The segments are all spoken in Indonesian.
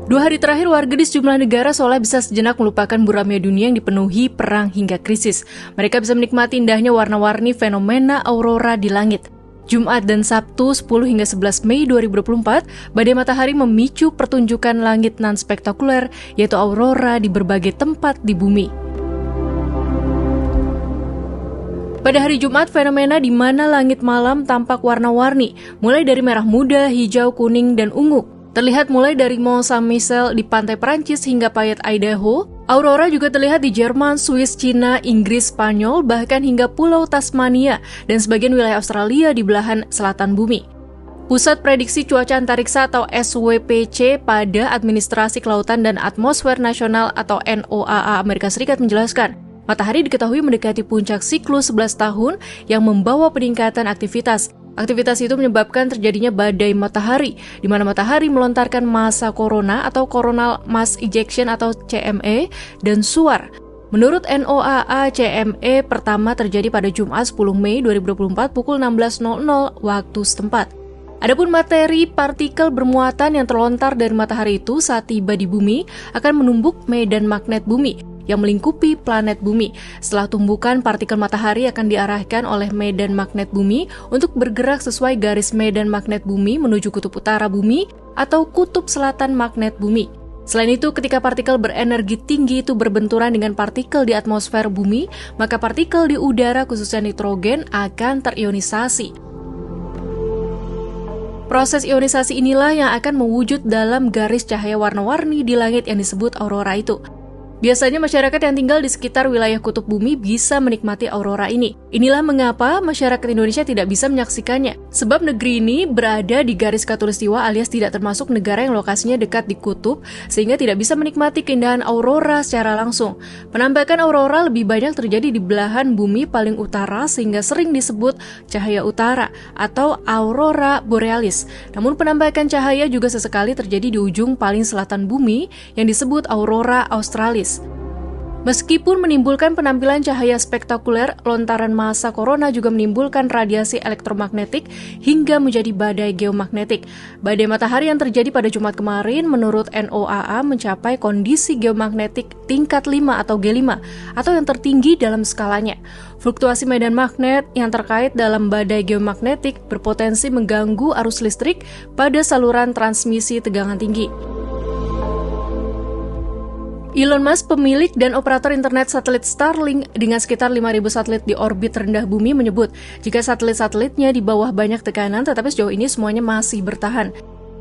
2 hari terakhir, warga di sejumlah negara seolah bisa sejenak melupakan buramnya dunia yang dipenuhi perang hingga krisis. Mereka bisa menikmati indahnya warna-warni fenomena aurora di langit. Jumat dan Sabtu 10 hingga 11 Mei 2024, badai matahari memicu pertunjukan langit non-spektakuler, yaitu aurora di berbagai tempat di bumi. Pada hari Jumat, fenomena di mana langit malam tampak warna-warni, mulai dari merah muda, hijau, kuning, dan ungu. Terlihat mulai dari Mont Saint-Michel di pantai Perancis hingga Payet, Idaho. Aurora juga terlihat di Jerman, Swiss, Cina, Inggris, Spanyol, bahkan hingga Pulau Tasmania dan sebagian wilayah Australia di belahan selatan bumi. Pusat Prediksi Cuaca Antariksa atau SWPC pada Administrasi Kelautan dan Atmosfer Nasional atau NOAA Amerika Serikat menjelaskan, matahari diketahui mendekati puncak siklus 11 tahun yang membawa peningkatan aktivitas. Aktivitas itu menyebabkan terjadinya badai matahari, di mana matahari melontarkan massa korona atau coronal mass ejection atau CME dan suar. Menurut NOAA, CME pertama terjadi pada Jumat 10 Mei 2024 pukul 16.00 waktu setempat. Adapun materi partikel bermuatan yang terlontar dari matahari itu saat tiba di bumi akan menumbuk medan magnet bumi yang melingkupi planet bumi. Setelah tumbukan, partikel matahari akan diarahkan oleh medan magnet bumi untuk bergerak sesuai garis medan magnet bumi menuju kutub utara bumi atau kutub selatan magnet bumi. Selain itu, ketika partikel berenergi tinggi itu berbenturan dengan partikel di atmosfer bumi, maka partikel di udara khususnya nitrogen akan terionisasi. Proses ionisasi inilah yang akan mewujud dalam garis cahaya warna-warni di langit yang disebut aurora itu. Biasanya masyarakat yang tinggal di sekitar wilayah kutub bumi bisa menikmati aurora ini. Inilah mengapa masyarakat Indonesia tidak bisa menyaksikannya. Sebab negeri ini berada di garis khatulistiwa alias tidak termasuk negara yang lokasinya dekat di kutub, sehingga tidak bisa menikmati keindahan aurora secara langsung. Penampakan aurora lebih banyak terjadi di belahan bumi paling utara sehingga sering disebut cahaya utara atau aurora borealis. Namun penampakan cahaya juga sesekali terjadi di ujung paling selatan bumi yang disebut aurora australis. Meskipun menimbulkan penampilan cahaya spektakuler, lontaran massa korona juga menimbulkan radiasi elektromagnetik hingga menjadi badai geomagnetik. Badai matahari yang terjadi pada Jumat kemarin menurut NOAA mencapai kondisi geomagnetik tingkat 5 atau G5 atau yang tertinggi dalam skalanya. Fluktuasi medan magnet yang terkait dalam badai geomagnetik berpotensi mengganggu arus listrik pada saluran transmisi tegangan tinggi. Elon Musk, pemilik dan operator internet satelit Starlink dengan sekitar 5.000 satelit di orbit rendah bumi menyebut jika satelit-satelitnya di bawah banyak tekanan, tetapi sejauh ini semuanya masih bertahan.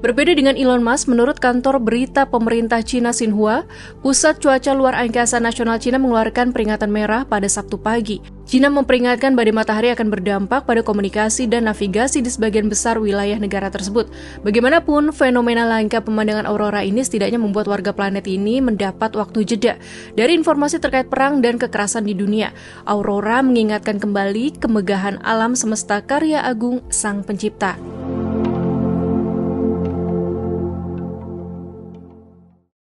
Berbeda dengan Elon Musk, menurut kantor berita pemerintah Cina Xinhua, Pusat Cuaca Luar Angkasa Nasional Cina mengeluarkan peringatan merah pada Sabtu pagi. Cina memperingatkan badai matahari akan berdampak pada komunikasi dan navigasi di sebagian besar wilayah negara tersebut. Bagaimanapun, fenomena langka pemandangan aurora ini setidaknya membuat warga planet ini mendapat waktu jeda dari informasi terkait perang dan kekerasan di dunia. Aurora mengingatkan kembali kemegahan alam semesta karya agung Sang Pencipta.